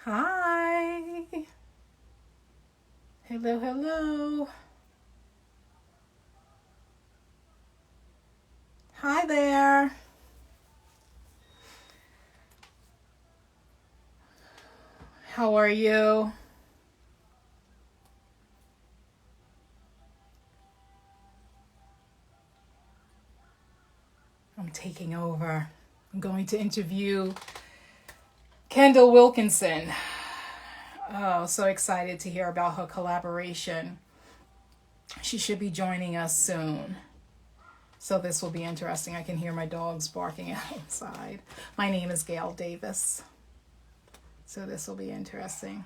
Hi. Hello, hello. Hi there. How are you? I'm taking over. I'm going to interview Kendall Wilkinson. Oh, so excited to hear about her collaboration. She should be joining us soon. So this will be interesting. I can hear my dogs barking outside. My name is Gail Davis. So this will be interesting.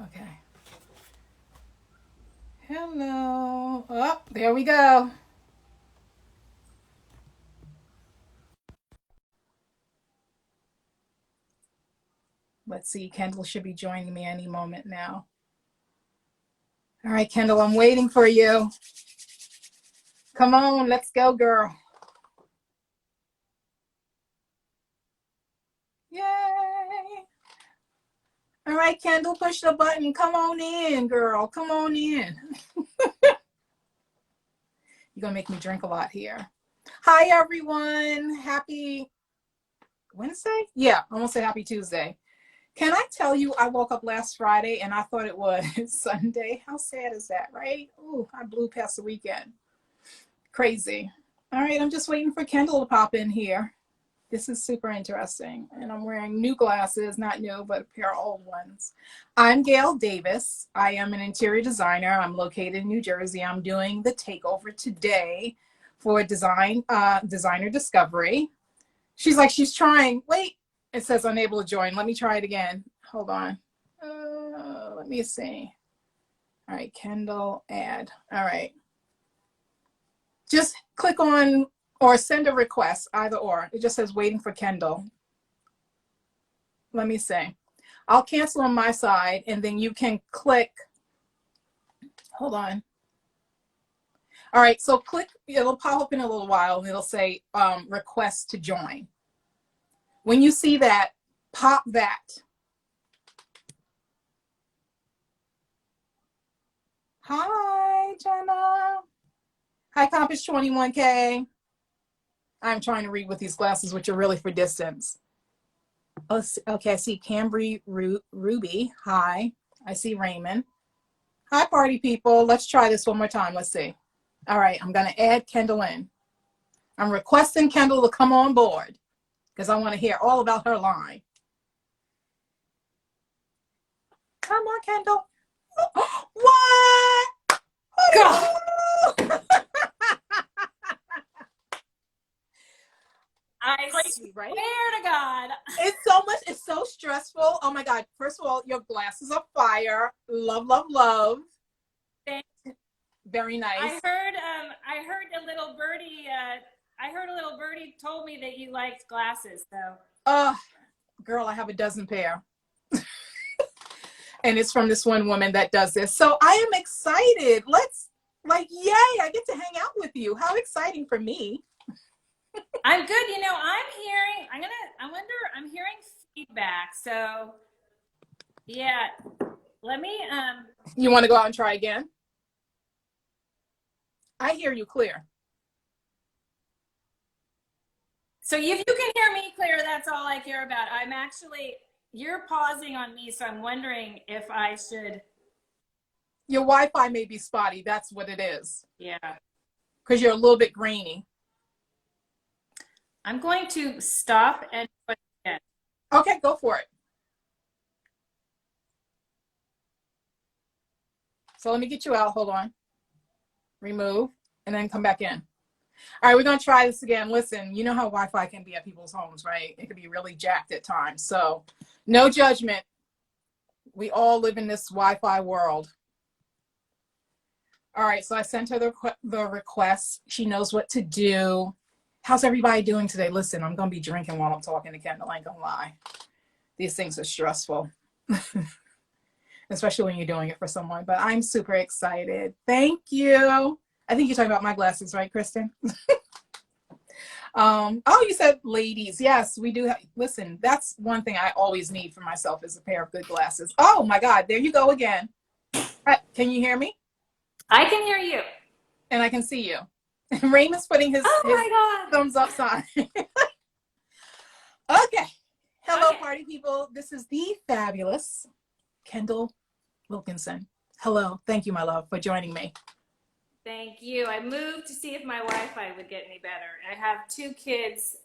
Okay. Hello. Oh, there we go. Let's see. Kendall should be joining me any moment now. All right, Kendall, I'm waiting for you. Come on, let's go, girl. Yay. All right, Kendall, push the button. Come on in, girl. Come on in. You're going to make me drink a lot here. Hi, everyone. Happy Wednesday? Yeah, I almost said happy Tuesday. Can I tell you, I woke up last Friday and I thought it was Sunday. How sad is that, right? Ooh, I blew past the weekend. Crazy. All right, I'm just waiting for Kendall to pop in here. This is super interesting. And I'm wearing new glasses, not new, but a pair of old ones. I'm Gail Davis. I am an interior designer. I'm located in New Jersey. I'm doing the takeover today for designer discovery. She's trying. Wait, it says unable to join. Let me try it again. Hold on. Let me see. All right, Kendall, add. All right. Just click on or send a request, either or. It just says waiting for Kendall. Let me see. I'll cancel on my side and then you can click. Hold on. All right, so click, it'll pop up in a little while and it'll say request to join. When you see that, pop that. Hi, Jenna. Hi, Compass 21K. I'm trying to read with these glasses, which are really for distance. Oh, okay, I see Cambry Ruby. Hi. I see Raymond. Hi, party people. Let's try this one more time. Let's see. All right, I'm going to add Kendall in. I'm requesting Kendall to come on board because I want to hear all about her line. Come on, Kendall. What? God. I Crazy, right? swear to God. It's so stressful. Oh my God. First of all, your glasses are fire. Love, love, love. Thank- Very nice. I heard a little birdie told me that you liked glasses. So, Girl, I have a dozen pair. And it's from this one woman that does this. So I am excited. Yay, I get to hang out with you. How exciting for me. I'm good. I'm hearing feedback. So, yeah, let me, You want to go out and try again? I hear you clear. so if you can hear me clear, that's all I care about. You're pausing on me. So I'm wondering if I should, Your Wi-Fi may be spotty. That's what it is. yeah. Because you're a little bit grainy. I'm going to stop and put it in. Okay, go for it. So let me get you out. Hold on. Remove and then come back in. All right, we're going to try this again. Listen, you know how Wi-Fi can be at people's homes, right? It can be really jacked at times. So no judgment. We all live in this Wi-Fi world. All right, so I sent her the request. She knows what to do. How's everybody doing today? Listen, I'm going to be drinking while I'm talking to Kendall. I ain't going to lie. These things are stressful, especially when you're doing it for someone. But I'm super excited. Thank you. I think you're talking about my glasses, right, Kristen? Oh, you said ladies. Yes, we do have, listen, that's one thing I always need for myself is a pair of good glasses. Oh my God, there you go again. Can you hear me? I can hear you. And I can see you. Raymond's putting his Oh my God. thumbs up sign. Okay. Hello, Okay. party people. This is the fabulous Kendall Wilkinson. Hello. Thank you, my love, for joining me. Thank you. I moved to see if my Wi-Fi would get any better. I have 2 kids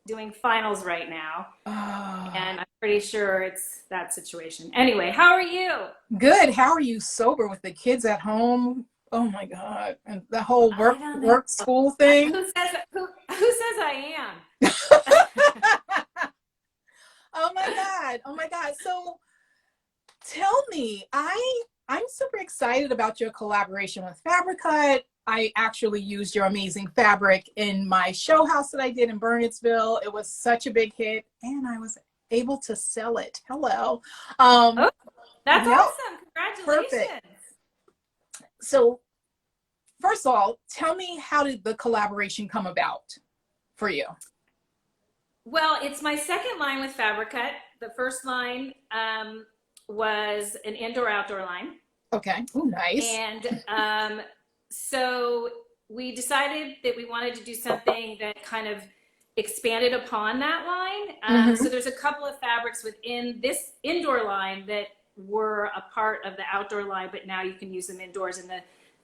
doing finals right now, and I'm pretty sure it's that situation. Anyway, how are you? Good. How are you sober with the kids at home? Oh my God. And the whole I don't know. work school thing. Who says I am? Oh my God. Oh my God. So tell me, I'm super excited about your collaboration with Fabricut. I actually used your amazing fabric in my show house that I did in Burnettsville. It was such a big hit and I was able to sell it. Hello. Oh, that's no, awesome. Congratulations. perfect. So first of all, tell me, how did the collaboration come about for you? Well, it's my second line with Fabricut. The first line was an indoor-outdoor line. Okay. Oh, nice. And so we decided that we wanted to do something that kind of expanded upon that line. So there's a couple of fabrics within this indoor line that were a part of the outdoor line, but now you can use them indoors, and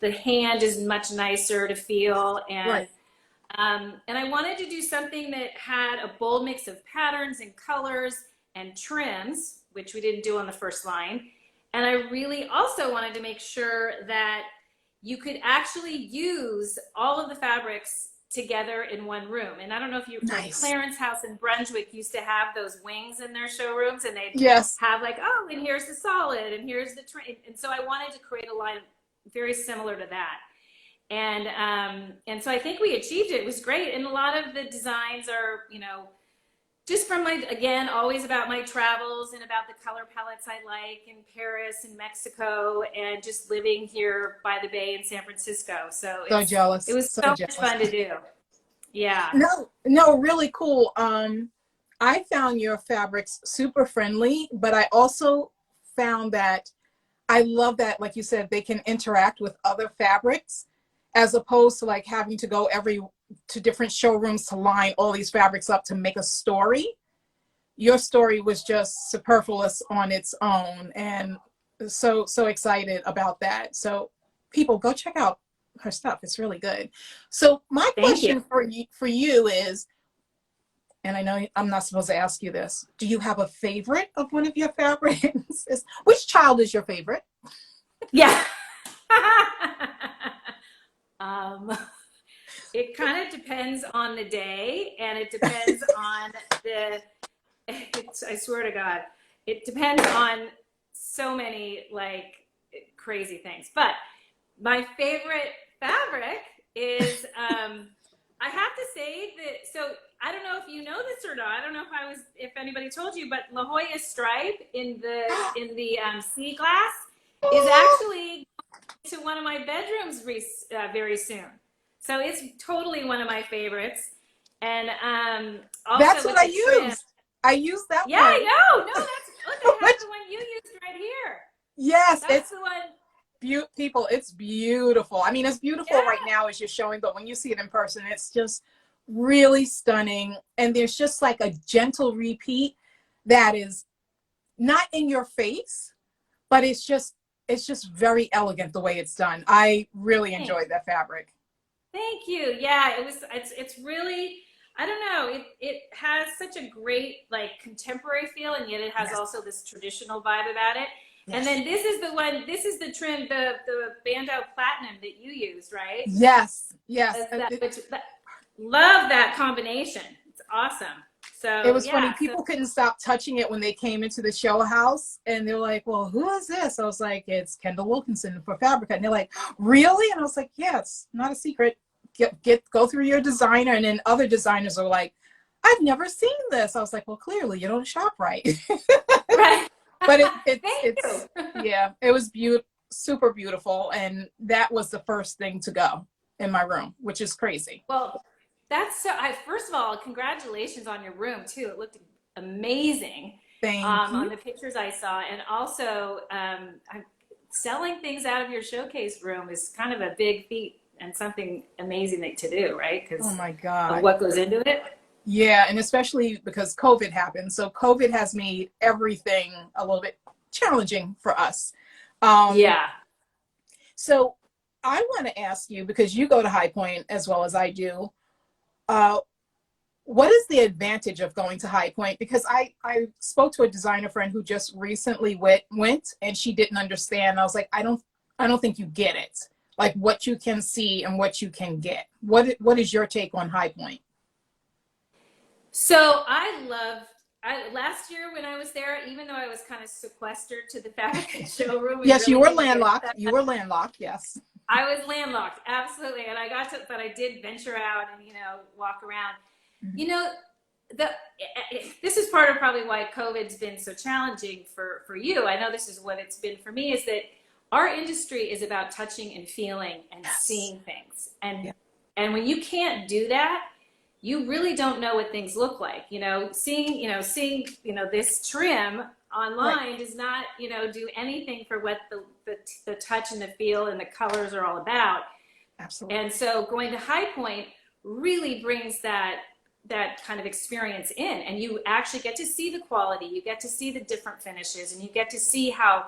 the hand is much nicer to feel. And Right. And I wanted to do something that had a bold mix of patterns and colors and trims, which we didn't do on the first line. And I really also wanted to make sure that you could actually use all of the fabrics together in one room. And I don't know if you, like Clarence House in Brunswick used to have those wings in their showrooms, and they'd have like, oh, and here's the solid, and here's the trim. And so I wanted to create a line very similar to that. And so I think we achieved it. It was great. And a lot of the designs are, you know, just from my, again, always about my travels and about the color palettes I like in Paris and Mexico, and just living here by the bay in San Francisco. So jealous. It was so much fun to do. Yeah. No, really cool. I found your fabrics super friendly, but I also found that I love that, like you said, they can interact with other fabrics, as opposed to like having to go to different showrooms to line all these fabrics up to make a story. Your story was just superfluous on its own, and so excited about that. So people, go check out her stuff. It's really good. So my question for you is, and I know I'm not supposed to ask you this, do you have a favorite of one of your fabrics? Which child is your favorite? Yeah. It kind of depends on the day, and it depends on I swear to God, it depends on so many like crazy things. But my favorite fabric is, I have to say that, so I don't know if you know this or not. I don't know if anybody told you, but La Jolla stripe in the sea glass is actually to one of my bedrooms very soon. So it's totally one of my favorites. And also that's what I used. I used that one. Yeah, I know. No, look, I have the one you used right here. Yes, that's the one. People, it's beautiful. I mean, it's beautiful right now as you're showing, but when you see it in person, it's just really stunning. And there's just like a gentle repeat that is not in your face, but it's just very elegant the way it's done. I really enjoyed that fabric. Thank you. Yeah, it's really, I don't know, it has such a great like contemporary feel, and yet it has also this traditional vibe about it. Yes. And then this is the trim, the Bandeau Platinum that you used, right? Yes. Love that combination. It's awesome. So it was funny. People couldn't stop touching it when they came into the show house, and they're like, well, who is this? I was like, it's Kendall Wilkinson for Fabricut. And they're like, really? And I was like, yeah, it's not a secret. Go through your designer. And then other designers are like, I've never seen this. I was like, well, clearly you don't shop right. Right. But it's yeah, it was super beautiful. And that was the first thing to go in my room, which is crazy. Well, That's so, first of all, congratulations on your room too. It looked amazing Thank on you. the pictures I saw. And also, selling things out of your showcase room is kind of a big feat and something amazing to do, right? Oh Because my of God. what goes into it. Yeah, and especially because COVID happened. So COVID has made everything a little bit challenging for us. Um, Yeah. so I want to ask you, because you go to High Point as well as I do, uh, what is the advantage of going to High Point? Because I spoke to a designer friend who just recently went and she didn't understand. I was like, I don't think you get it. Like what you can see and what you can get. What is your take on High Point? So last year when I was there, even though I was kind of sequestered to the Fabricut showroom and Yes, you really were didn't get landlocked. that, You were landlocked, yes. I was landlocked, absolutely. And but I did venture out and, walk around. You know, the this is part of probably why COVID's been so challenging for you. I know this is what it's been for me, is that our industry is about touching and feeling and Yes. seeing things. Yeah. And when you can't do that, you really don't know what things look like. Seeing this trim Right. online does not, do anything for what the touch and the feel and the colors are all about. Absolutely. And so going to High Point really brings that kind of experience in, and you actually get to see the quality, you get to see the different finishes, and you get to see how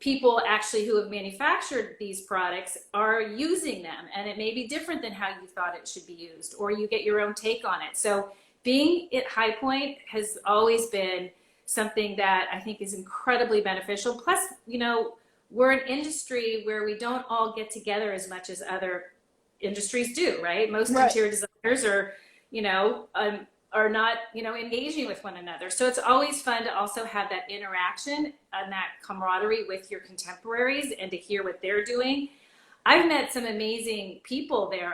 people actually who have manufactured these products are using them, and it may be different than how you thought it should be used, or you get your own take on it. So being at High Point has always been something that I think is incredibly beneficial. Plus, we're an industry where we don't all get together as much as other industries do, right? Most Right. interior designers are not, engaging with one another. So it's always fun to also have that interaction and that camaraderie with your contemporaries and to hear what they're doing. I've met some amazing people there.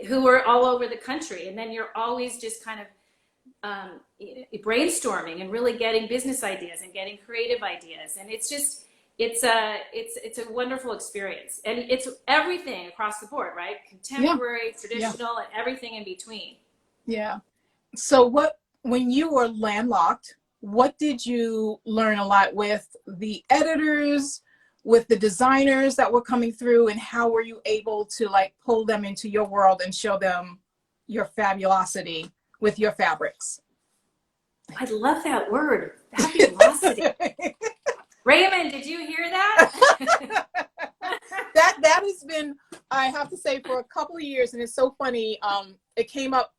Who are all over the country, and then you're always just kind of brainstorming and really getting business ideas and getting creative ideas, and it's a wonderful experience, and it's everything across the board, right? Yeah. Contemporary, Yeah. traditional, and everything in between. Yeah. So when you were landlocked, what did you learn a lot with the editors, with the designers that were coming through, and how were you able to like pull them into your world and show them your fabulosity with your fabrics? I love that word, fabulosity. Raymond, did you hear that? That has been, I have to say, for a couple of years, and it's so funny. It came up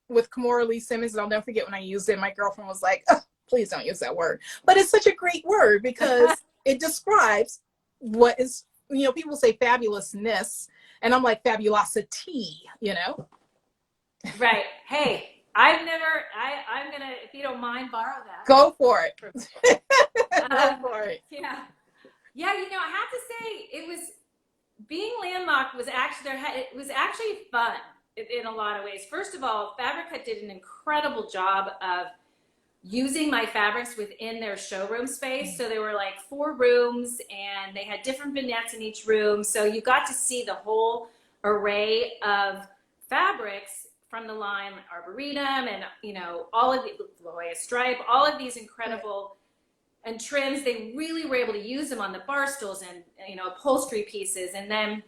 with Kimora Lee Simmons, and I'll never forget when I used it. My girlfriend was like, "Oh, please don't use that word," but it's such a great word because it describes what is, people say fabulousness, and I'm like fabulosity, Right. Hey, I'm gonna, if you don't mind, borrow that. Go for it. Go Um, for it. yeah. Yeah, I have to say, being landlocked was actually, it was actually fun in a lot of ways. First of all, Fabricut did an incredible job of using my fabrics within their showroom space. So there were like 4 rooms, and they had different vignettes in each room. So you got to see the whole array of fabrics from the line Arboretum and, all of the Loya Stripe, all of these incredible and trims. They really were able to use them on the bar stools and, upholstery pieces. And then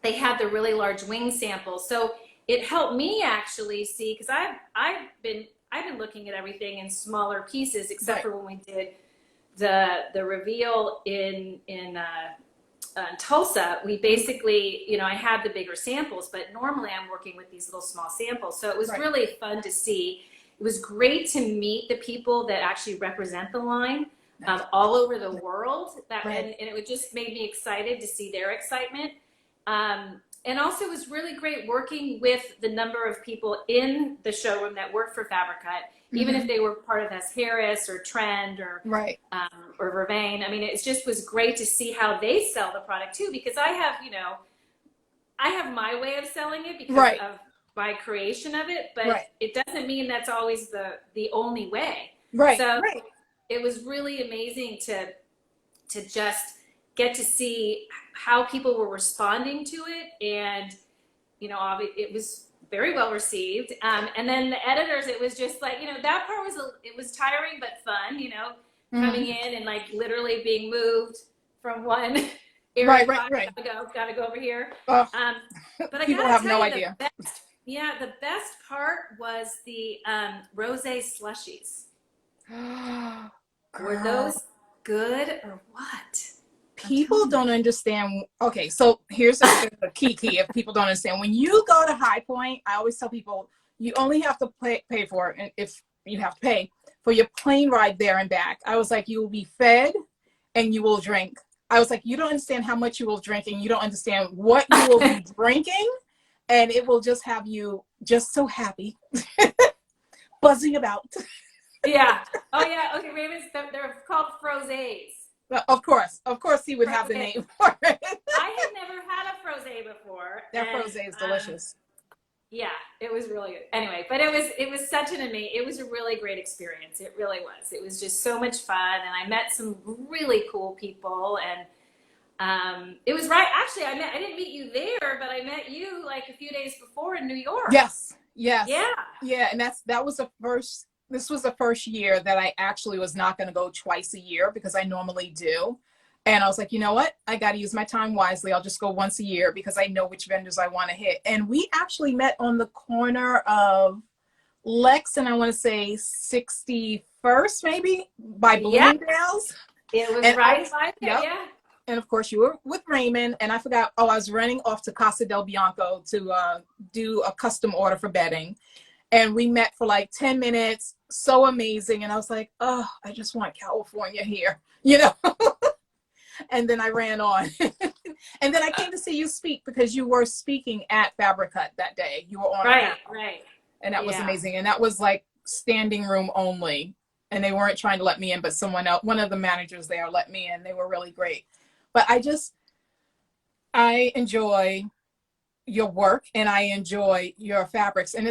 they had the really large wing samples. So it helped me actually see, because I've been looking at everything in smaller pieces, except for when we did the reveal in Tulsa. We basically, I had the bigger samples, but normally I'm working with these little small samples. So it was really fun to see. It was great to meet the people that actually represent the line all over the world. And it just made me excited to see their excitement. And also it was really great working with the number of people in the showroom that worked for Fabricut, even if they were part of S. Harris or Trend or Vervain. I mean, it just was great to see how they sell the product too, because I have my way of selling it because of my creation of it, but it doesn't mean that's always the only way. So it was really amazing to just get to see how people were responding to it, and it was very well received. And then the editors, it was just like, that part it was tiring but fun, coming in and like literally being moved from one area. Right. Gotta go over here. But I people gotta have tell no you, idea. the best part was the rosé slushies. Were those good or what? People don't understand. Okay, so here's the key if people don't understand. When you go to High Point, I always tell people you only have to pay for it, and if you have to pay for your plane ride there and back. I was like, you will be fed and you will drink. I was like, you don't understand how much you will drink, and you don't understand what you will be drinking, and it will just have you just so happy, buzzing about. Yeah. Oh yeah. Okay, Raymond's. They're called frosés. Of course, he would have the name for it. I had never had a frosé before. That frosé is delicious. Yeah, it was really good. Anyway, but it was such it was a really great experience. It really was. It was just so much fun, and I met some really cool people, and it was right. Actually, I didn't meet you there, but I met you like a few days before in New York. Yes. Yeah. And that was the first. This was the first year that I actually was not going to go twice a year because I normally do. And I was like, you know what? I got to use my time wisely. I'll just go once a year because I know which vendors I want to hit. And we actually met on the corner of Lex and I want to say 61st, maybe, by Bloomingdale's. It was right by there, yeah. And of course, you were with Raymond. And I forgot, I was running off to Casa del Bianco to do a custom order for bedding. And we met for like 10 minutes. So amazing. And I was like, oh, I just want California here, And then I ran on. And then I came to see you speak because you were speaking at Fabricut that day. You were on. Right. And that was amazing. And that was like standing room only. And they weren't trying to let me in, but someone else, one of the managers there let me in. They were really great. But I enjoy your work and I enjoy your fabrics. And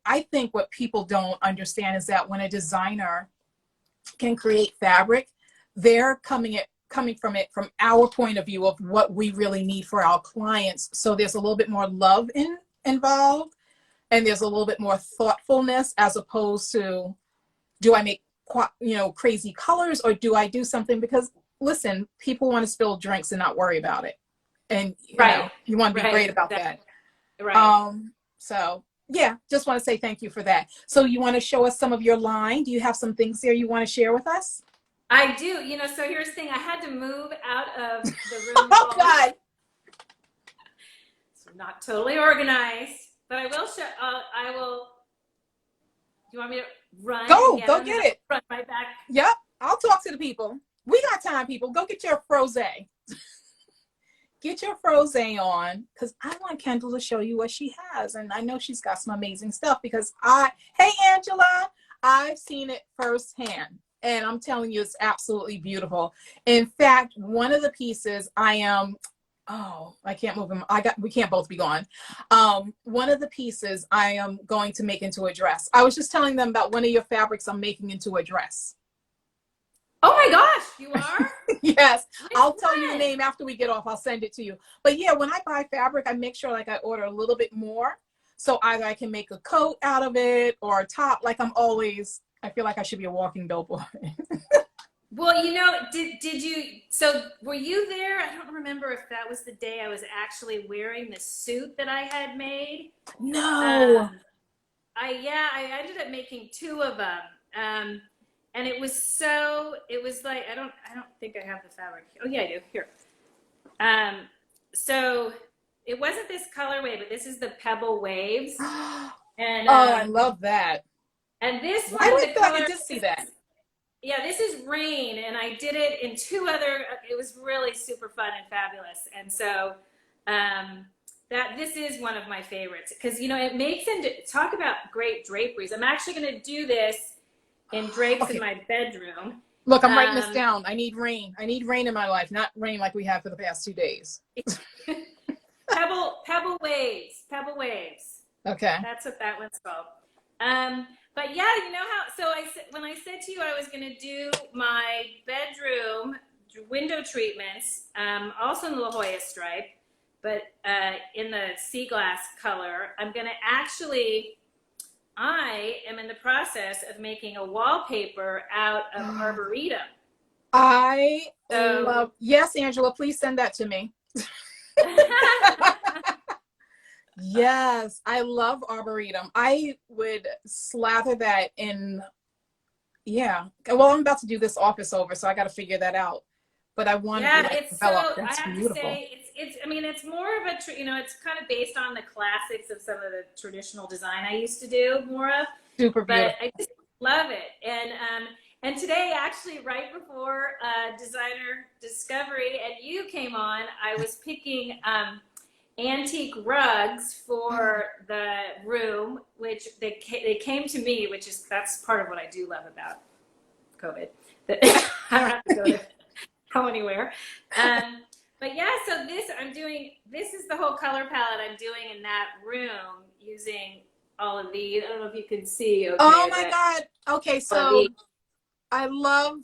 I think what people don't understand is that when a designer can create fabric, they're coming from it from our point of view of what we really need for our clients. So there's a little bit more love involved, and there's a little bit more thoughtfulness as opposed to, do I make crazy colors or do I do something? Because listen, people want to spill drinks and not worry about it. And you want to be great about that. Right. So yeah, just want to say thank you for that. So you want to show us some of your line? Do you have some things there you want to share with us? I do. So here's the thing. I had to move out of the room. Oh God. So not totally organized, but I will show. I will. Do you want me to run? Go get it. Run right back. Yep. I'll talk to the people. We got time, people. Go get your frosé. Get your frosé on, because I want Kendall to show you what she has. And I know she's got some amazing stuff because hey, Angela, I've seen it firsthand. And I'm telling you, it's absolutely beautiful. In fact, one of the pieces I can't move them. We can't both be gone. One of the pieces I am going to make into a dress. I was just telling them about one of your fabrics I'm making into a dress. Oh my gosh, you are? Yes. I'll tell you the name after we get off. I'll send it to you. But yeah, when I buy fabric, I make sure I order a little bit more. So either I can make a coat out of it or a top. I feel like I should be a walking billboard. Well, were you there? I don't remember if that was the day I was actually wearing the suit that I had made. No. I ended up making two of them. And it was like, I don't think I have the fabric. Oh yeah, I do. Here. So it wasn't this colorway, but this is the Pebble Waves. And I love that. And this one, I did see that. Yeah, this is Rain, and I did it in two other. It was really super fun and fabulous, and so this is one of my favorites because it makes talk about great draperies. I'm actually going to do this in drapes in my bedroom. Look, I'm writing this down. I need rain. I need rain in my life, not rain like we had for the past 2 days. Pebble Waves. Pebble Waves. Okay. That's what that one's called. But yeah, when I said to you I was going to do my bedroom window treatments, also in the La Jolla stripe, but in the sea glass color. I am in the process of making a wallpaper out of Arboretum. I So, love, yes, Angela, please send that to me. Yes, I love Arboretum. I would slather that in, yeah. Well, I'm about to do this office over, so I got to figure that out. But I want to be yeah, like it's so, developed. I That's have to beautiful. say, I mean, it's more of a, it's kind of based on the classics of some of the traditional design I used to do more of, Super but beautiful. I just love it. And today, actually, right before Designer Discovery and you came on, I was picking antique rugs for the room, which they came to me, that's part of what I do love about COVID. That I don't have to go anywhere. But yeah, so this is the whole color palette I'm doing in that room using all of these. I don't know if you can see. Okay, Oh my God. Okay, all of so these. I love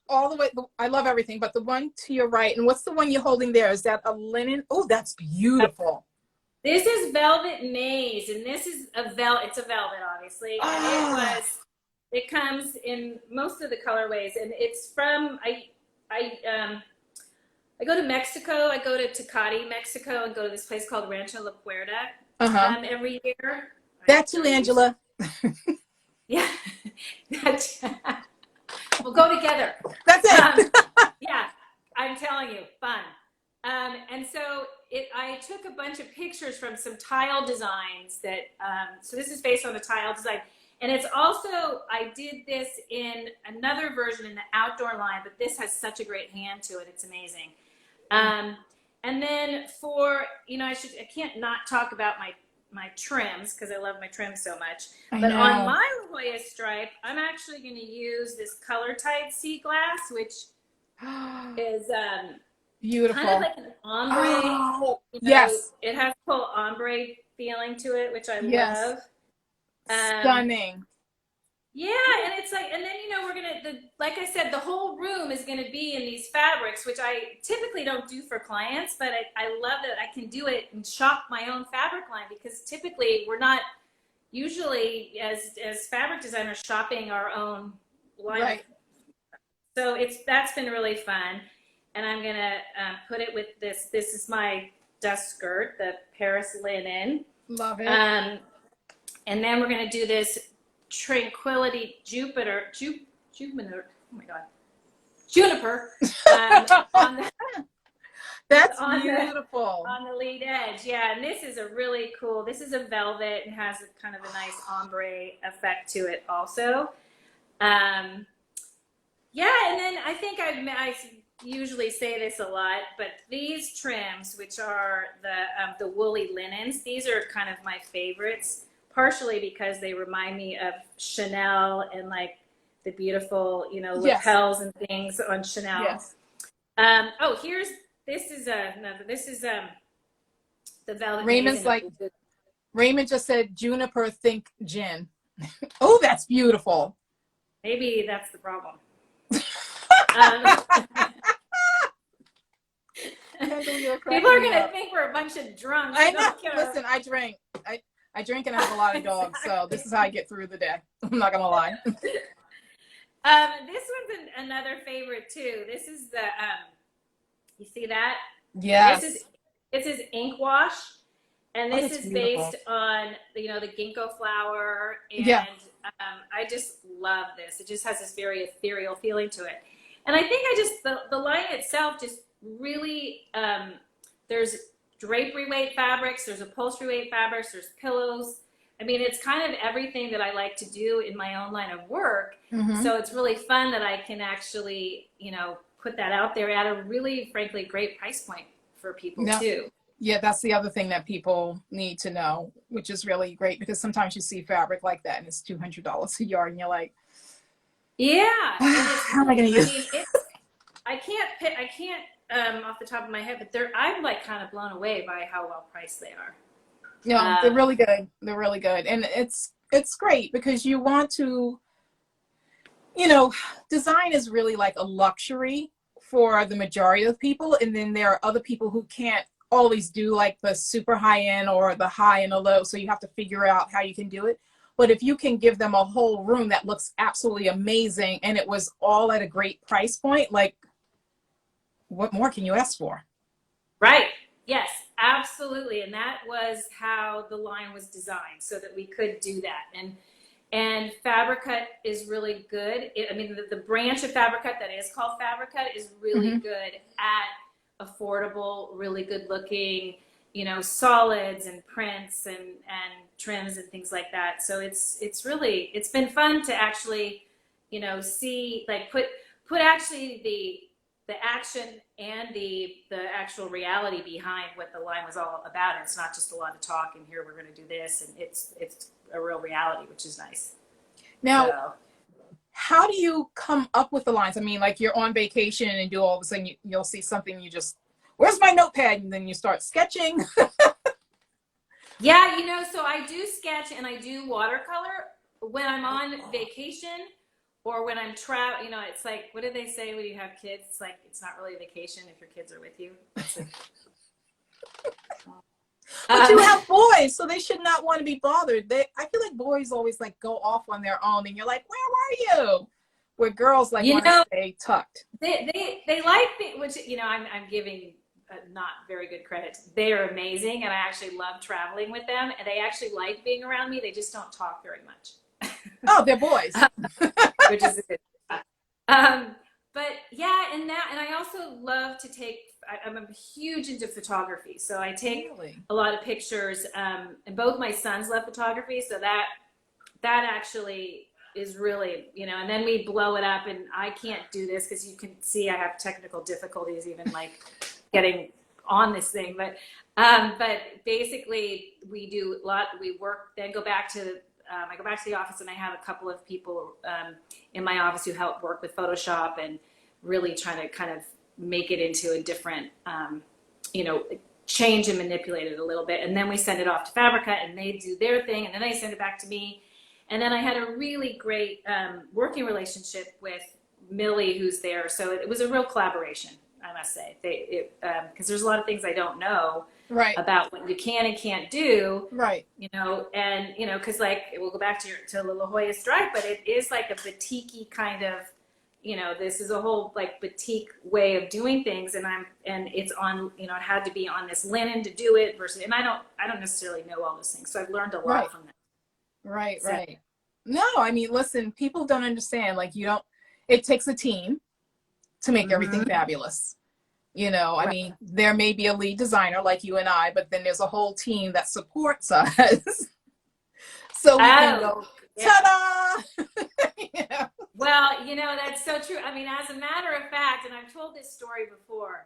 all the way, I love everything, but the one to your right, and what's the one you're holding there? Is that a linen? Oh, that's beautiful. This is Velvet Maze, and this is it's a velvet, obviously, and it comes in most of the colorways, and it's from, I go to Mexico, I go to Tecate, Mexico, and go to this place called Rancho La Puerta every year. That too, Angela. Yeah. We'll go together. That's it. Yeah, I'm telling you, fun. And so I took a bunch of pictures from some tile designs that, so this is based on a tile design. And it's also, I did this in another version in the outdoor line, but this has such a great hand to it. It's amazing. And then I can't not talk about my trims because I love my trims so much. But on my La Jolla stripe, I'm actually going to use this color tide sea glass, which is beautiful. kind of like an ombre. Oh, yes. It has a full ombre feeling to it, which I love. Stunning. Yeah, and it's like, and then like I said, the whole room is gonna be in these fabrics, which I typically don't do for clients, but I love that I can do it and shop my own fabric line, because typically we're not usually as fabric designers shopping our own line. Right. So that's been really fun, and I'm gonna put it with this. This is my dust skirt, the Paris linen. Love it. And then we're gonna do this Tranquility Juniper. Oh my God, Juniper. That's beautiful. On the lead edge, yeah. And this is a really cool. This is a velvet and has a kind of a nice ombre effect to it, also. Yeah, and then I think I usually say this a lot, but these trims, which are the woolly linens, these are kind of my favorites. Partially because they remind me of Chanel and like the beautiful, lapels and things on Chanel. Yes. This is the velvet. Raymond's Raymond just said Juniper, think gin. Oh, that's beautiful. Maybe that's the problem. People are gonna think we're a bunch of drunks. I know. Listen, I drink. I drink and I have a lot of dogs, so this is how I get through the day. I'm not gonna lie. This one's another favorite too. This is the you see that? Yes. This is ink wash, and this is beautiful. based on the ginkgo flower, and I just love this. It just has this very ethereal feeling to it, and I think the line itself just really there's drapery weight fabrics, there's upholstery weight fabrics, there's pillows. I mean, it's kind of everything that I like to do in my own line of work. Mm-hmm. So it's really fun that I can actually, put that out there at a really, frankly, great price point for people too. Yeah, that's the other thing that people need to know, which is really great, because sometimes you see fabric like that and it's $200 a yard and you're like, yeah. How am I going to use it? I can't off the top of my head, but I'm like kind of blown away by how well priced they are. No, they're really good. They're really good. And it's great because you want to, design is really like a luxury for the majority of people. And then there are other people who can't always do like the super high end or the high and the low. So you have to figure out how you can do it. But if you can give them a whole room that looks absolutely amazing and it was all at a great price point, like what more can you ask for? Right. Yes, absolutely. And that was how the line was designed, so that we could do that. And Fabricut is really good. The branch of Fabricut that is called Fabricut is really good at affordable, really good looking, solids and prints and trims and things like that. So it's been fun to actually, see, like put actually the action and the actual reality behind what the line was all about. And it's not just a lot of talk and here we're going to do this, and it's a real reality, which is nice. Now, So, how do you come up with the lines? I mean, like you're on vacation and do all of a sudden you'll see something, you just, where's my notepad? And then you start sketching. yeah, so I do sketch and I do watercolor when I'm on vacation. Or when I'm traveling, it's like, what do they say when you have kids? It's like, it's not really a vacation if your kids are with you. But you have boys, so they should not want to be bothered. I feel like boys always like go off on their own, and you're like, where were you? Where girls like want to stay tucked. They like me, which, I'm giving not very good credit. They are amazing, and I actually love traveling with them, and they actually like being around me. They just don't talk very much. Oh, they're boys. Which is a good but yeah, and I also love to take, I'm a huge into photography, so I take a lot of pictures, and both my sons love photography, so that actually is really, and then we blow it up, and I can't do this because you can see I have technical difficulties even like getting on this thing, but basically we work, then go back to I go back to the office, and I have a couple of people in my office who help work with Photoshop and really try to kind of make it into a different, change and manipulate it a little bit. And then we send it off to Fabricut, and they do their thing, and then they send it back to me. And then I had a really great working relationship with Millie, who's there. So it was a real collaboration, I must say. Because there's a lot of things I don't know. Right. About what you can and can't do, right? Because like we'll go back to La Jolla stripe, but it is like a batik-y kind of, this is a whole like batik way of doing things, and it's on, it had to be on this linen to do it versus, and I don't necessarily know all those things, so I've learned a lot from that. Right. No, I mean, listen, people don't understand. Like it takes a team to make everything fabulous. I mean, there may be a lead designer like you and I, but then there's a whole team that supports us. So we can go, ta-da! Well, that's so true. I mean, as a matter of fact, and I've told this story before,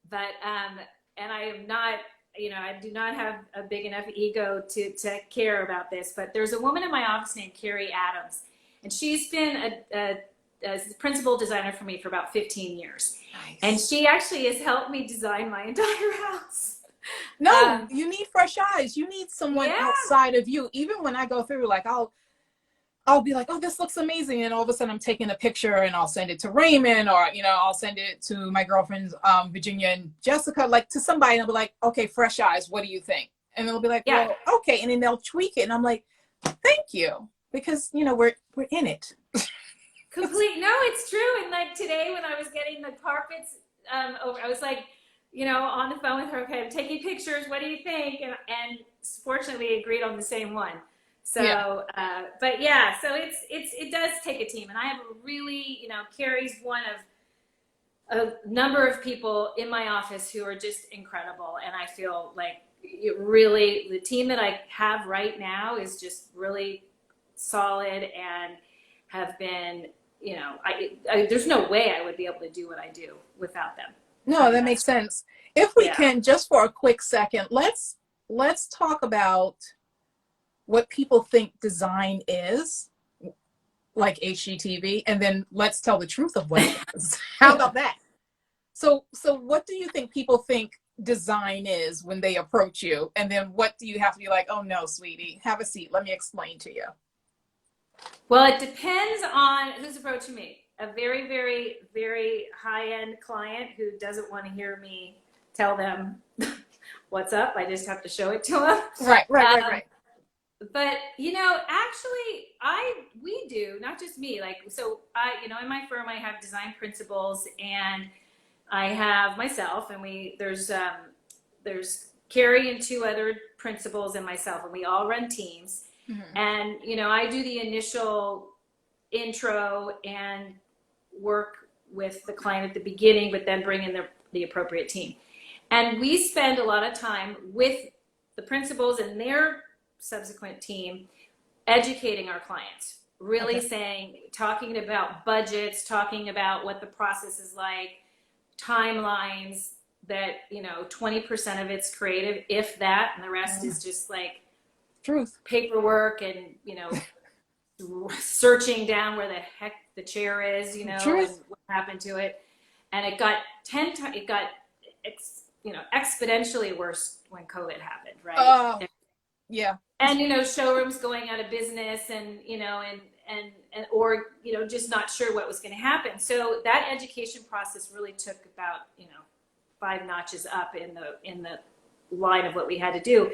but, and I am not, I do not have a big enough ego to care about this, but there's a woman in my office named Carrie Adams, and she's been a principal designer for me for about 15 years. Nice. And she actually has helped me design my entire house. No, you need fresh eyes. You need someone outside of you. Even when I go through, like I'll be like, oh, this looks amazing. And all of a sudden I'm taking a picture and I'll send it to Raymond, or, I'll send it to my girlfriends, Virginia and Jessica, like to somebody, and I'll be like, okay, fresh eyes. What do you think? And they'll be like, well, okay. And then they'll tweak it. And I'm like, thank you. Because, we're in it. No, it's true. And like today when I was getting the carpets over, I was like, on the phone with her, okay, I'm taking pictures. What do you think? And fortunately we agreed on the same one. So, but yeah, so it does take a team. And I have a really, Carrie's one of a number of people in my office who are just incredible. And I feel like the team that I have right now is just really solid and have been, there's no way I would be able to do what I do without them. No, that makes sense. If we can, just for a quick second, let's talk about what people think design is, like HGTV, and then let's tell the truth of what it is. How about that? So what do you think people think design is when they approach you? And then what do you have to be like, oh no, sweetie, have a seat. Let me explain to you. Well, it depends on who's approaching me. A very, very, very high-end client who doesn't want to hear me tell them what's up. I just have to show it to them. Right. But actually, we do, not just me. Like, so in my firm, I have design principals, and I have myself, and there's Carrie and two other principals and myself, and we all run teams. Mm-hmm. And I do the initial intro and work with the client at the beginning, but then bring in the appropriate team. And we spend a lot of time with the principals and their subsequent team educating our clients, really talking about budgets, talking about what the process is like, timelines, that 20% of it's creative, if that, and the rest is just like truth, paperwork, and searching down where the heck the chair is, and what happened to it. And it got exponentially worse when COVID happened, right? Oh, yeah. And showrooms going out of business, and or just not sure what was going to happen. So that education process really took about 5 notches up in the line of what we had to do.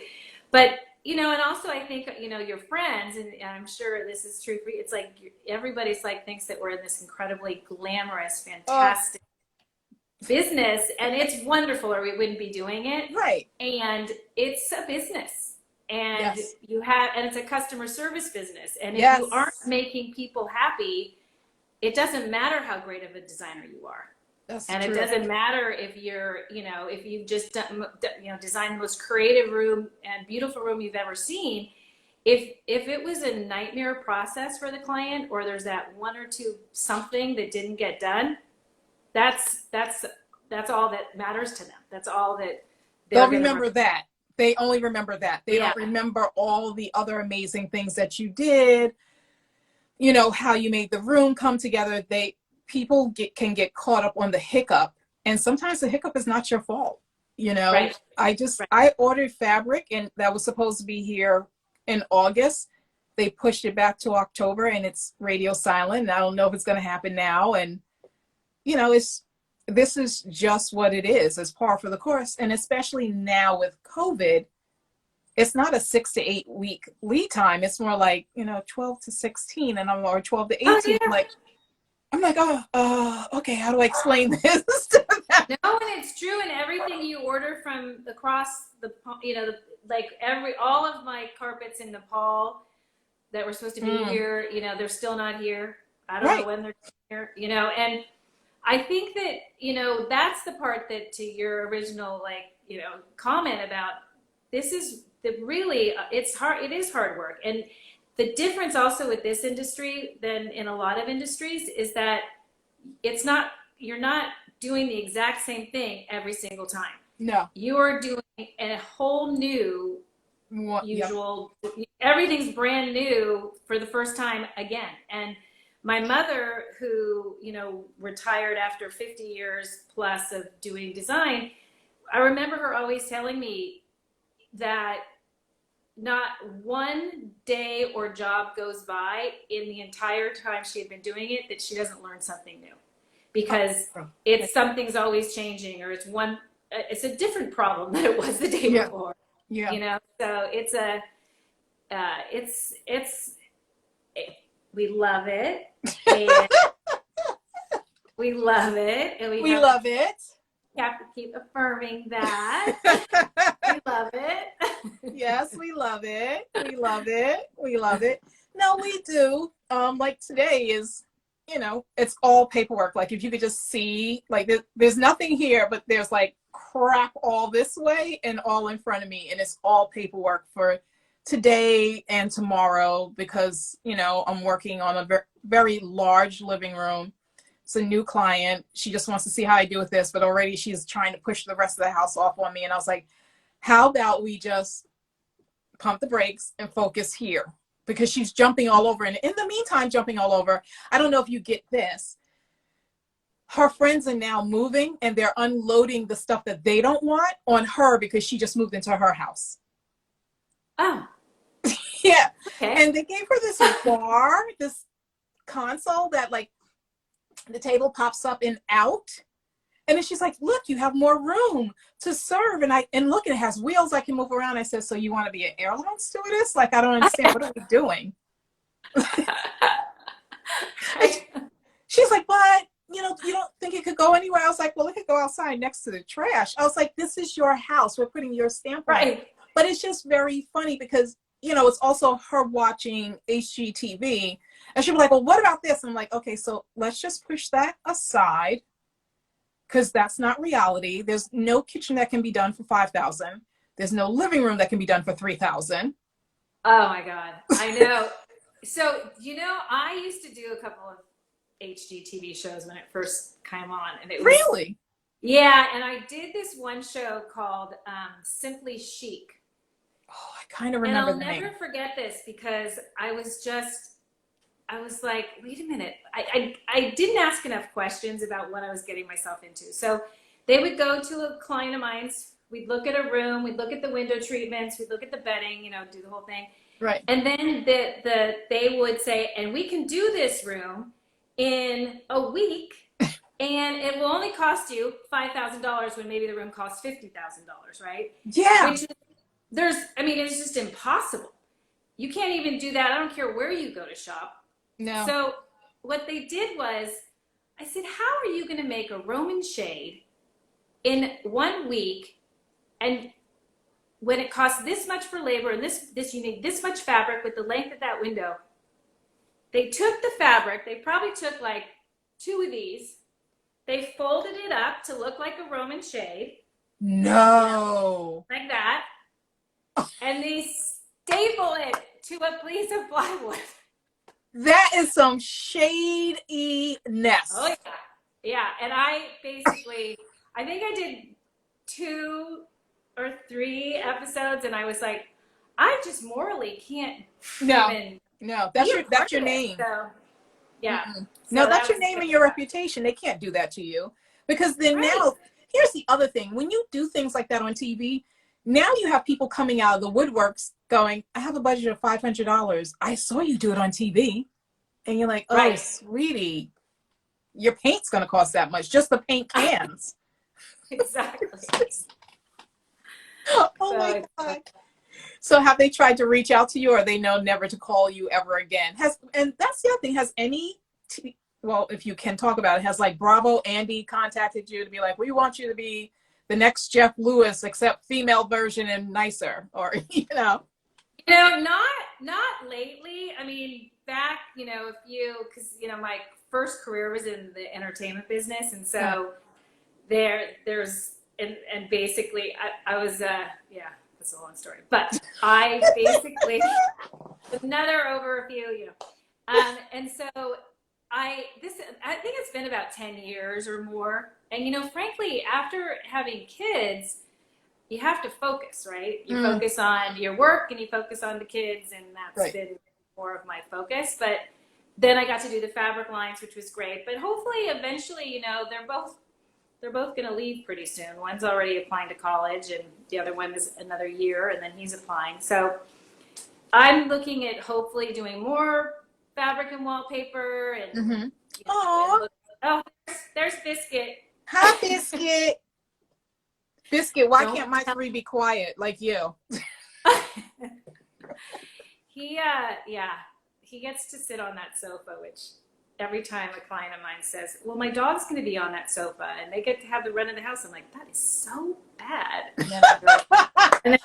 But and also I think your friends, and I'm sure this is true for you, it's like everybody's like thinks that we're in this incredibly glamorous, fantastic business, and it's wonderful, or we wouldn't be doing it. Right. And it's a business, and yes. and it's a customer service business, and if yes. you aren't making people happy, it doesn't matter how great of a designer you are. That's and true. It doesn't matter if you're if you've just designed the most creative room and beautiful room you've ever seen. If it was a nightmare process for the client, or there's that one or two something that didn't get done, that's all that matters to them. That's all that they'll remember. That they only remember that. They don't remember all the other amazing things that you did, how you made the room come together. People can get caught up on the hiccup, and sometimes the hiccup is not your fault. Right. I ordered fabric, and that was supposed to be here in August. They pushed it back to October, and it's radio silent. And I don't know if it's going to happen now. And this is just what it is. It's par for the course. And especially now with COVID, it's not a 6 to 8 week lead time. It's more like 12 to 16, or 12 to 18. Oh, yeah. I'm like, okay, how do I explain this to them? No, and it's true. And everything you order from across all of my carpets in Nepal that were supposed to be here, they're still not here. I don't know when they're here, and I think that, that's the part that, to your original, comment about, this is really, it's hard. It is hard work. And the difference also with this industry than in a lot of industries is that you're not doing the exact same thing every single time. No. You are doing a whole new everything's brand new for the first time again. And my mother, who, retired after 50 years plus of doing design, I remember her always telling me that not one day or job goes by in the entire time she had been doing it that she doesn't learn something new, because something's always changing, or it's a different problem than it was the day before. Yeah. So we love it. And we love it. And we love it. Have to keep affirming that. We love it. Yes, we love it. We love it. We love it. No, we do. Like today is, it's all paperwork. Like if you could just see, like there's nothing here, but there's like crap all this way and all in front of me. And it's all paperwork for today and tomorrow, because, I'm working on a very large living room. It's a new client. She just wants to see how I do with this, but already she's trying to push the rest of the house off on me. And I was like, how about we just pump the brakes and focus here? Because she's jumping all over. And in the meantime, jumping all over, I don't know if you get this. Her friends are now moving, and they're unloading the stuff that they don't want on her because she just moved into her house. Oh. Yeah. Okay. And they gave her this bar, this console that, like, the table pops up and out. And then she's like, look, you have more room to serve. And look, it has wheels I can move around. I said, so you want to be an airline stewardess? Like, I don't understand. What are we doing? She's like, but, you don't think it could go anywhere? I was like, well, it could go outside next to the trash. I was like, this is your house. We're putting your stamp on it. But it's just very funny because, it's also her watching HGTV. And she'll be like, well, what about this? And I'm like, okay, so let's just push that aside because that's not reality. There's no kitchen that can be done for $5,000. There's no living room that can be done for $3,000. Oh my God, I know. So, I used to do a couple of HGTV shows when it first came on. And it was, really? Yeah, and I did this one show called Simply Chic. Oh, I kind of remember the name. And I'll never forget this because I was like, wait a minute. I didn't ask enough questions about what I was getting myself into. So they would go to a client of mine's. We'd look at a room. We'd look at the window treatments. We'd look at the bedding, do the whole thing. Right. And then they would say, and we can do this room in a week, and it will only cost you $5,000 when maybe the room costs $50,000, right? Yeah. It's just impossible. You can't even do that. I don't care where you go to shop. No. So what they did was, I said, how are you going to make a Roman shade in 1 week, and when it costs this much for labor and this you need this much fabric with the length of that window? They took the fabric, they probably took like 2 of these, they folded it up to look like a Roman shade. No. Like that. And they staple it to a piece of plywood. That is some shadiness. Oh yeah. Yeah. And I think I did 2 or 3 episodes, and I was like, I just morally can't even. No, that's your name. So, yeah. Mm-hmm. No, that's your name and your reputation. They can't do that to you. Because then now, here's the other thing. When you do things like that on TV, now you have people coming out of the woodworks going, I have a budget of $500. I saw you do it on TV. And you're like, oh, sweetie, your paint's going to cost that much. Just the paint cans. Exactly. Oh my God. So have they tried to reach out to you, or they know never to call you ever again? And that's the other thing. Has if you can talk about it, has like Bravo Andy contacted you to be like, we want you to be the next Jeff Lewis, except female version and nicer, or not lately. I mean, back, because my first career was in the entertainment business, and so there's and basically I was that's a long story, but I basically another over a few, and so I think it's been about 10 years or more, and frankly, after having kids, you have to focus, right? You focus on your work and you focus on the kids, and that's been more of my focus. But then I got to do the fabric lines, which was great. But hopefully, eventually, they're both going to leave pretty soon. One's already applying to college, and the other one is another year, and then he's applying. So I'm looking at hopefully doing more fabric and wallpaper. And oh, there's Biscuit. Hi, Biscuit. Biscuit, why can't my 3 be quiet like you? He gets to sit on that sofa, which every time a client of mine says, well, my dog's going to be on that sofa and they get to have the run of the house. I'm like, that is so bad. And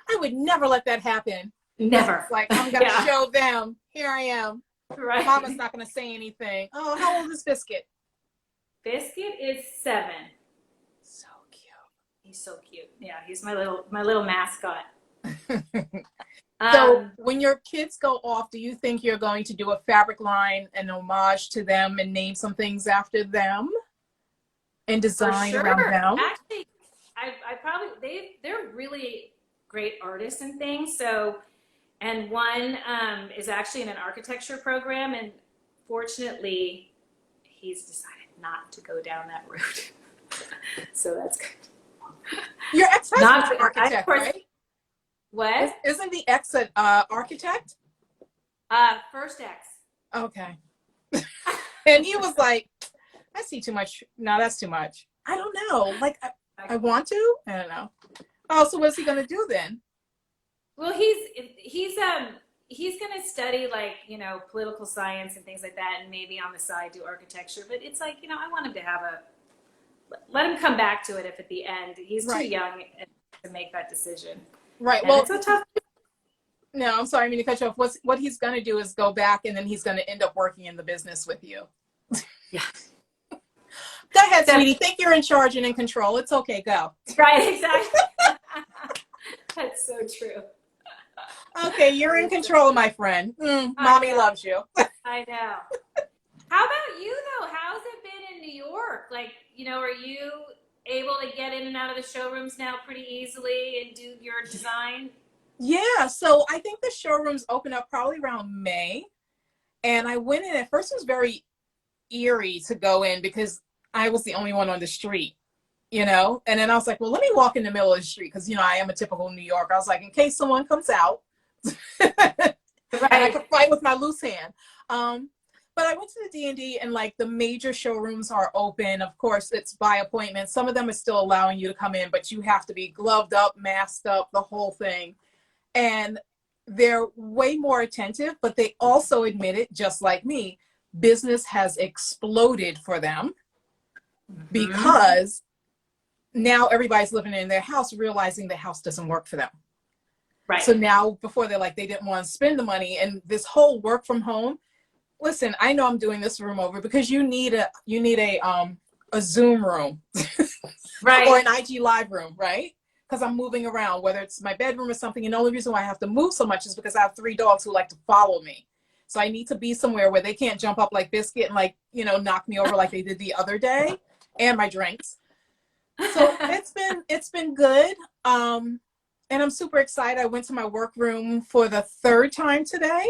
I would never let that happen. Never. It's like, I'm going to show them. Here I am. Right. Mama's not going to say anything. Oh, how old is Biscuit? Biscuit is 7. So cute. He's so cute. Yeah, he's my little mascot. So when your kids go off, do you think you're going to do a fabric line, an homage to them, and name some things after them and design around them? Actually, I probably, they're really great artists and things. So, and one is actually in an architecture program, and fortunately, he's decided not to go down that route. So that's good. Your ex-husband's an architect, right? What? Isn't the ex an architect? First ex. Okay. And he was like, I see too much. No, that's too much. I don't know. Like, I want to. I don't know. Oh, so what's he gonna do then? Well, he's gonna study like, you know, political science and things like that, and maybe on the side do architecture. But it's like, you know, I want him to have let him come back to it if at the end he's too Right. young to make that decision. Right. And Well, it's a tough. no, I'm sorry. I mean to cut you off. What he's gonna do is go back, and then he's gonna end up working in the business with you. Yeah. Go ahead, sweetie. Think you're in charge and in control. It's okay. Go. Right. Exactly. That's so true. Okay, you're in control, my friend. Mommy loves you. I know. How about you though? How's it been in New York? Like, you know, are you able to get in and out of the showrooms now pretty easily and do your design? Yeah, so I think the showrooms open up probably around May. And I went in, at first it was very eerie to go in because I was the only one on the street, you know? And then I was like, well, let me walk in the middle of the street because, you know, I am a typical New Yorker. I was like, in case someone comes out, and I could fight with my loose hand. But I went to the D&D and like the major showrooms are open. Of course, it's by appointment. Some of them are still allowing you to come in, but you have to be gloved up, masked up, the whole thing. And they're way more attentive, but they also admit it, just like me, business has exploded for them because now everybody's living in their house, realizing the house doesn't work for them. Right. So now, before they're like, they didn't want to spend the money, and this whole work from home. Listen, I know I'm doing this room over because you need a Zoom room, Right. or an IG live room, right? Because I'm moving around, whether it's my bedroom or something. And the only reason why I have to move so much is because I have 3 dogs who like to follow me. So I need to be somewhere where they can't jump up like Biscuit and like, you know, knock me over like they did the other day, and my drinks. So it's been good. And I'm super excited. I went to my workroom for the 3rd time today.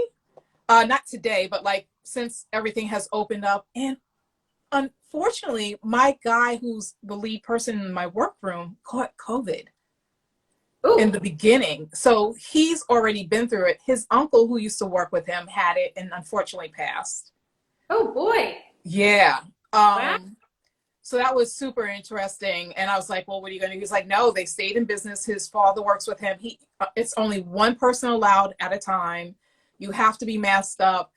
Not today, but like since everything has opened up. And unfortunately, my guy who's the lead person in my workroom caught COVID. Ooh. In the beginning. So he's already been through it. His uncle who used to work with him had it and unfortunately passed. Oh boy. Yeah. Wow. So that was super interesting. And I was like, well, what are you going to do? He's like, no, they stayed in business. His father works with him. It's only one person allowed at a time. You have to be masked up.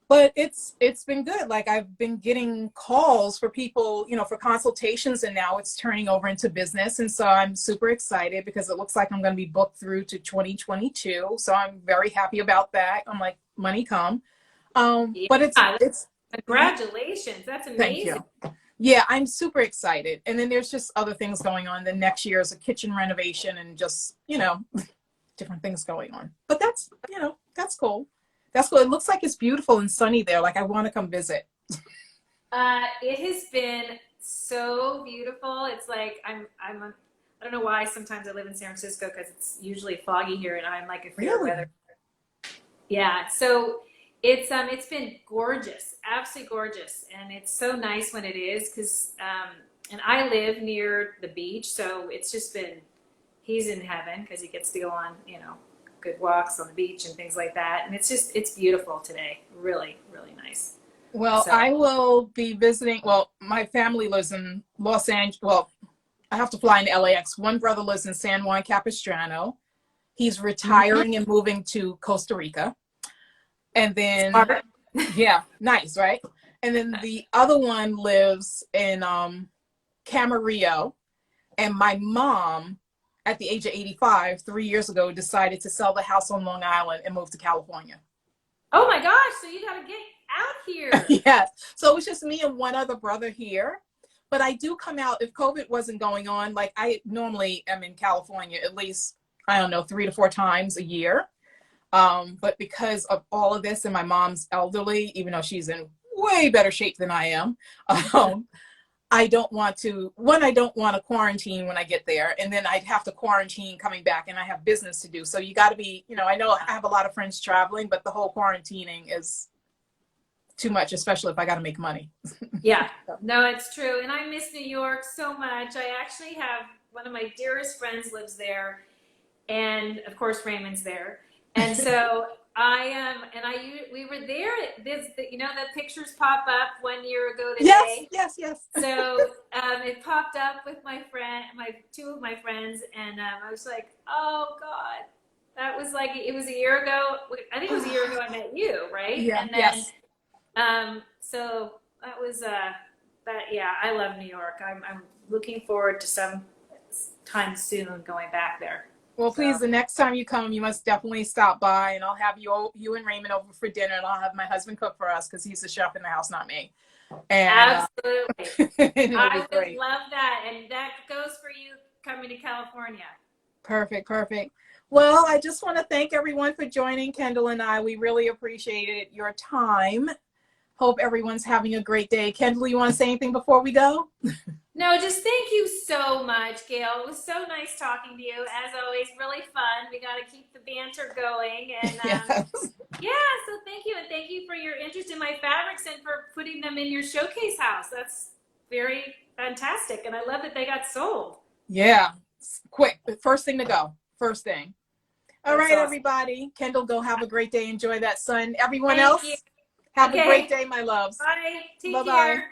But it's been good. Like I've been getting calls for people, you know, for consultations, and now it's turning over into business. And so I'm super excited because it looks like I'm going to be booked through to 2022. So I'm very happy about that. I'm like, money come. But it's congratulations. That's amazing. Thank you. Yeah, I'm super excited. And then there's just other things going on. The next year is a kitchen renovation and just, you know, different things going on. But that's, you know, that's cool. That's cool. It looks like it's beautiful and sunny there. Like I want to come visit. It has been so beautiful. It's like I don't know why sometimes I live in San Francisco because it's usually foggy here and I'm like a fair weather. Yeah. So it's been gorgeous, absolutely gorgeous. And it's so nice when it is because, and I live near the beach. So it's just been, he's in heaven because he gets to go on, you know, good walks on the beach and things like that. And it's beautiful today. Really, really nice. Well, so. I will be visiting. Well, my family lives in Los Angeles. Well, I have to fly into LAX. One brother lives in San Juan Capistrano. He's retiring and moving to Costa Rica. And then, yeah, nice, right? And then the other one lives in Camarillo. And my mom, at the age of 85, 3 years ago, decided to sell the house on Long Island and move to California. Oh my gosh, so you gotta get out here. Yes. So it was just me and one other brother here. But I do come out, if COVID wasn't going on, like I normally am in California at least, I don't know, 3 to 4 times a year. But because of all of this and my mom's elderly, even though she's in way better shape than I am, I don't want to quarantine when I get there, and then I'd have to quarantine coming back, and I have business to do. So you got to be, you know I have a lot of friends traveling, but the whole quarantining is too much, especially if I got to make money. Yeah, no, it's true. And I miss New York so much. I actually have one of my dearest friends lives there, and of course Raymond's there. And so We were there. This, you know, the pictures pop up 1 year ago Yes, today. yes, yes. So it popped up with two of my friends, and I was like, oh God, that was like, it was a year ago. I think it was a year ago I met you, right? Yeah, And then, yes. so that was, yeah, I love New York. I'm looking forward to some time soon going back there. Well, So please, the next time you come, you must definitely stop by, and I'll have you and Raymond over for dinner, and I'll have my husband cook for us because he's the chef in the house, not me. And absolutely. it'll be I would great. love that. And that goes for you coming to California. Perfect, perfect. Well, I just want to thank everyone for joining Kendall and I. We really appreciated your time. Hope everyone's having a great day. Kendall, you want to say anything before we go? No, just thank you so much, Gail. It was so nice talking to you. As always, really fun. We got to keep the banter going. And Yes. yeah, so thank you. And thank you for your interest in my fabrics and for putting them in your showcase house. That's very fantastic. And I love that they got sold. Yeah. Quick. First thing to go. First thing. All That's right, awesome. everybody. Kendall, go have a great day. Enjoy that sun. Everyone Thank else, you. have a Okay. great day, my loves. Bye. Take Bye-bye. care.